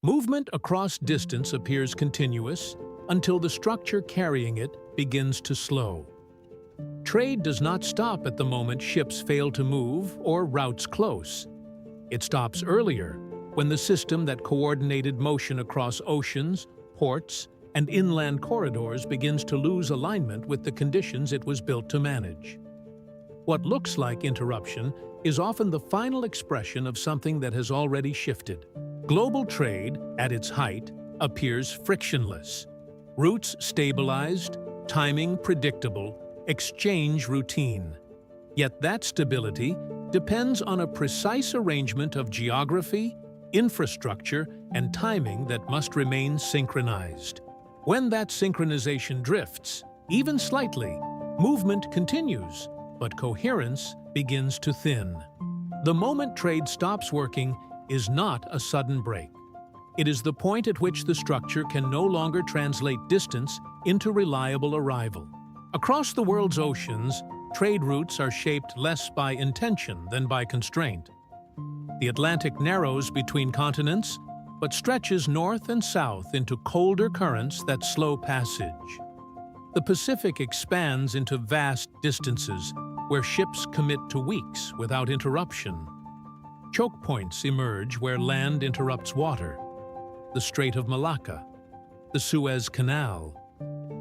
Movement across distance appears continuous until the structure carrying it begins to slow. Trade does not stop at the moment ships fail to move or routes close. It stops earlier, when the system that coordinated motion across oceans, ports, and inland corridors begins to lose alignment with the conditions it was built to manage. What looks like interruption is often the final expression of something that has already shifted. Global trade, at its height, appears frictionless. Routes stabilized, timing predictable, exchange routine. Yet that stability depends on a precise arrangement of geography, infrastructure, and timing that must remain synchronized. When that synchronization drifts, even slightly, movement continues, but coherence begins to thin. The moment trade stops working is not a sudden break. It is the point at which the structure can no longer translate distance into reliable arrival. Across the world's oceans, trade routes are shaped less by intention than by constraint. The Atlantic narrows between continents, but stretches north and south into colder currents that slow passage. The Pacific expands into vast distances where ships commit to weeks without interruption. Choke points emerge where land interrupts water. The Strait of Malacca, the Suez Canal,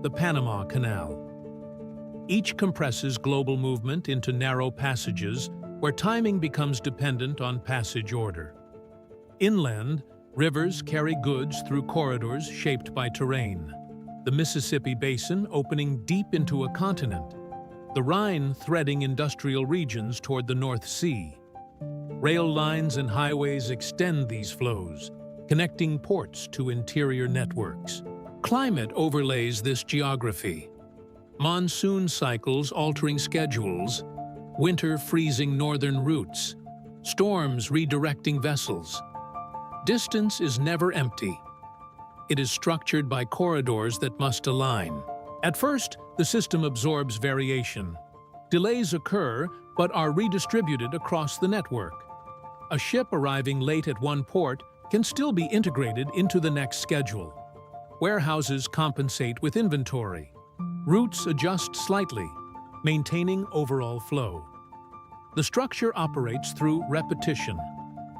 the Panama Canal. Each compresses global movement into narrow passages where timing becomes dependent on passage order. Inland, rivers carry goods through corridors shaped by terrain. The Mississippi Basin opening deep into a continent. The Rhine threading industrial regions toward the North Sea. Rail lines and highways extend these flows, connecting ports to interior networks. Climate overlays this geography. Monsoon cycles altering schedules, winter freezing northern routes, storms redirecting vessels. Distance is never empty. It is structured by corridors that must align. At first, the system absorbs variation. Delays occur, but are redistributed across the network. A ship arriving late at one port can still be integrated into the next schedule. Warehouses compensate with inventory. Routes adjust slightly, maintaining overall flow. The structure operates through repetition.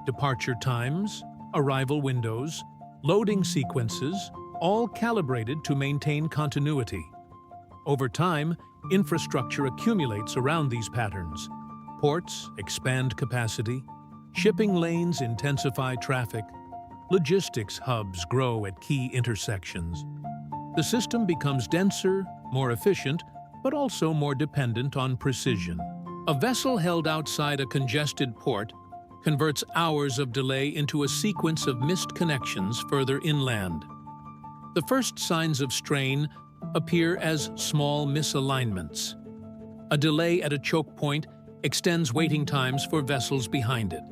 Departure times, arrival windows, loading sequences, all calibrated to maintain continuity. Over time, infrastructure accumulates around these patterns. Ports expand capacity, shipping lanes intensify traffic, logistics hubs grow at key intersections. The system becomes denser, more efficient, but also more dependent on precision. A vessel held outside a congested port converts hours of delay into a sequence of missed connections further inland. The first signs of strain appear as small misalignments. A delay at a choke point extends waiting times for vessels behind it.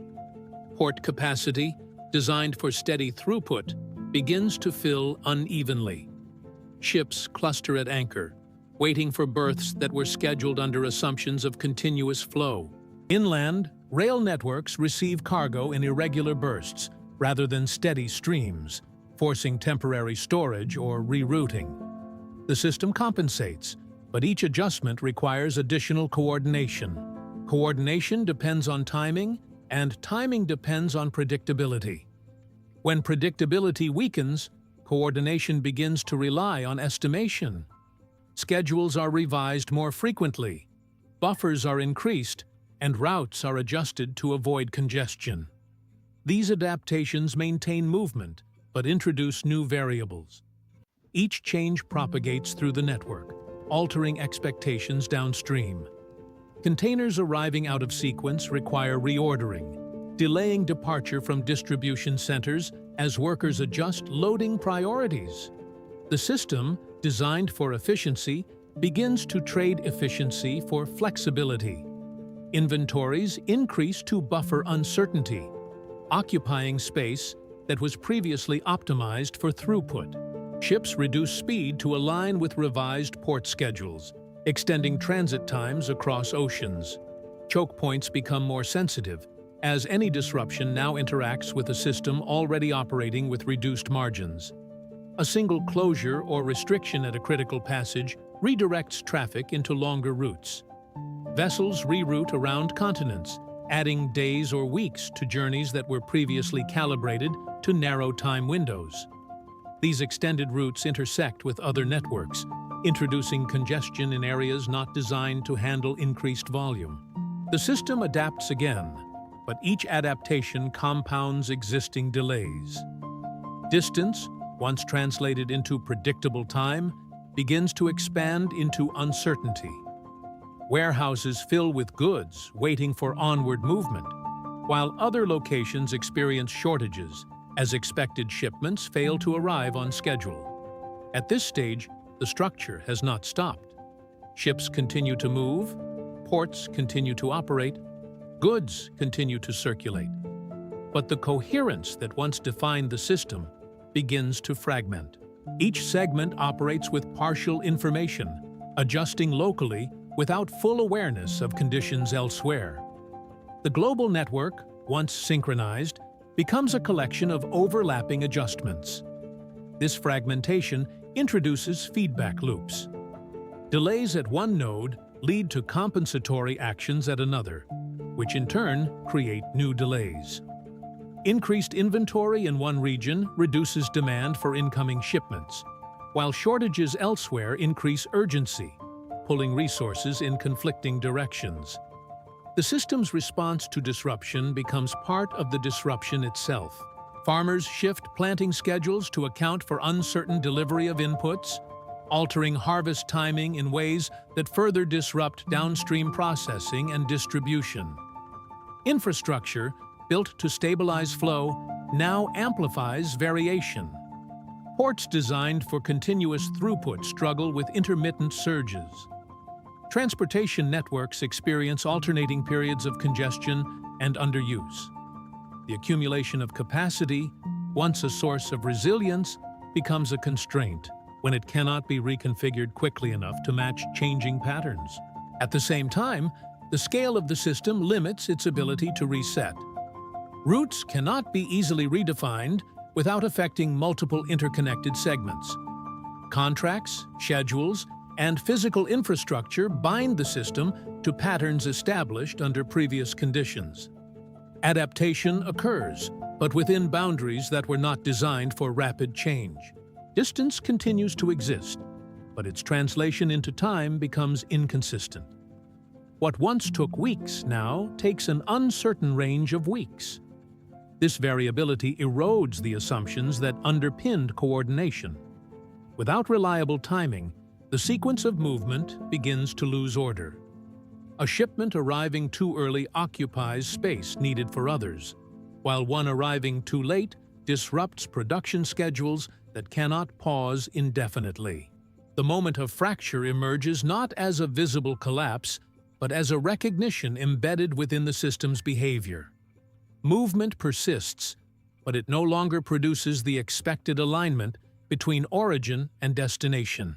Port capacity, designed for steady throughput, begins to fill unevenly. Ships cluster at anchor, waiting for berths that were scheduled under assumptions of continuous flow. Inland, rail networks receive cargo in irregular bursts rather than steady streams, forcing temporary storage or rerouting. The system compensates, but each adjustment requires additional coordination. Coordination depends on timing, and timing depends on predictability. When predictability weakens, coordination begins to rely on estimation. Schedules are revised more frequently, buffers are increased, and routes are adjusted to avoid congestion. These adaptations maintain movement, but introduce new variables. Each change propagates through the network, altering expectations downstream. Containers arriving out of sequence require reordering, delaying departure from distribution centers as workers adjust loading priorities. The system, designed for efficiency, begins to trade efficiency for flexibility. Inventories increase to buffer uncertainty, occupying space that was previously optimized for throughput. Ships reduce speed to align with revised port schedules, extending transit times across oceans. Choke points become more sensitive, as any disruption now interacts with a system already operating with reduced margins. A single closure or restriction at a critical passage redirects traffic into longer routes. Vessels reroute around continents, adding days or weeks to journeys that were previously calibrated to narrow time windows. These extended routes intersect with other networks, introducing congestion in areas not designed to handle increased volume. The system adapts again, but each adaptation compounds existing delays. Distance, once translated into predictable time, begins to expand into uncertainty. Warehouses fill with goods waiting for onward movement, while other locations experience shortages as expected shipments fail to arrive on schedule. At this stage, the structure has not stopped. Ships continue to move, ports continue to operate, goods continue to circulate. But the coherence that once defined the system begins to fragment. Each segment operates with partial information, adjusting locally without full awareness of conditions elsewhere. The global network, once synchronized, becomes a collection of overlapping adjustments. This fragmentation introduces feedback loops. Delays at one node lead to compensatory actions at another, which in turn create new delays. Increased inventory in one region reduces demand for incoming shipments, while shortages elsewhere increase urgency, pulling resources in conflicting directions. The system's response to disruption becomes part of the disruption itself. Farmers shift planting schedules to account for uncertain delivery of inputs, altering harvest timing in ways that further disrupt downstream processing and distribution. Infrastructure, built to stabilize flow, now amplifies variation. Ports designed for continuous throughput struggle with intermittent surges. Transportation networks experience alternating periods of congestion and underuse. The accumulation of capacity, once a source of resilience, becomes a constraint when it cannot be reconfigured quickly enough to match changing patterns. At the same time, the scale of the system limits its ability to reset. Routes cannot be easily redefined without affecting multiple interconnected segments. Contracts, schedules, and physical infrastructure bind the system to patterns established under previous conditions. Adaptation occurs, but within boundaries that were not designed for rapid change. Distance continues to exist, but its translation into time becomes inconsistent. What once took weeks now takes an uncertain range of weeks. This variability erodes the assumptions that underpinned coordination. Without reliable timing, the sequence of movement begins to lose order. A shipment arriving too early occupies space needed for others, while one arriving too late disrupts production schedules that cannot pause indefinitely. The moment of fracture emerges not as a visible collapse, but as a recognition embedded within the system's behavior. Movement persists, but it no longer produces the expected alignment between origin and destination.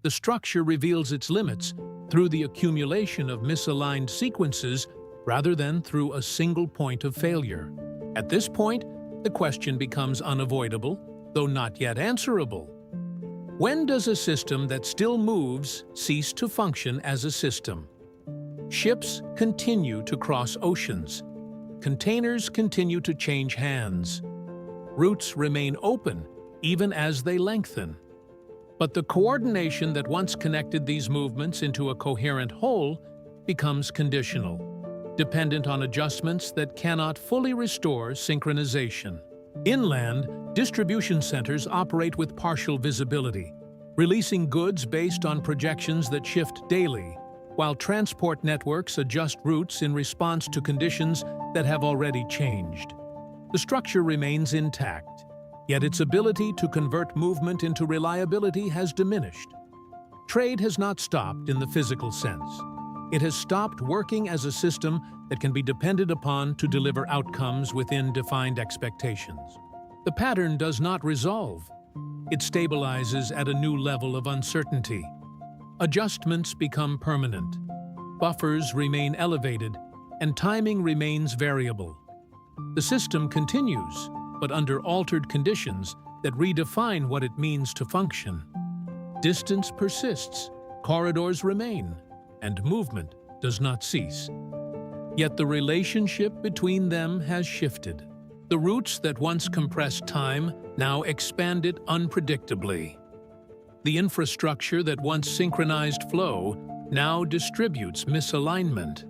The structure reveals its limits through the accumulation of misaligned sequences rather than through a single point of failure. At this point, the question becomes unavoidable, though not yet answerable. When does a system that still moves cease to function as a system? Ships continue to cross oceans. Containers continue to change hands. Routes remain open even as they lengthen. But the coordination that once connected these movements into a coherent whole becomes conditional, dependent on adjustments that cannot fully restore synchronization. Inland, distribution centers operate with partial visibility, releasing goods based on projections that shift daily, while transport networks adjust routes in response to conditions that have already changed. The structure remains intact, yet its ability to convert movement into reliability has diminished. Trade has not stopped in the physical sense. It has stopped working as a system that can be depended upon to deliver outcomes within defined expectations. The pattern does not resolve. It stabilizes at a new level of uncertainty. Adjustments become permanent. Buffers remain elevated, and timing remains variable. The system continues, but under altered conditions that redefine what it means to function. Distance persists, corridors remain, and movement does not cease. Yet the relationship between them has shifted. The routes that once compressed time now expand it unpredictably. The infrastructure that once synchronized flow now distributes misalignment.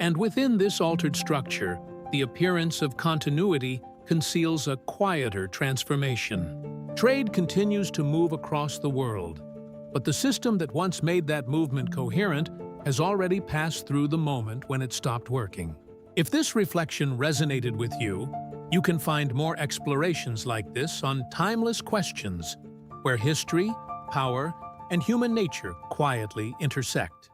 And within this altered structure, the appearance of continuity conceals a quieter transformation. Trade continues to move across the world, but the system that once made that movement coherent has already passed through the moment when it stopped working. If this reflection resonated with you, you can find more explorations like this on Timeless Questions, where history, power, and human nature quietly intersect.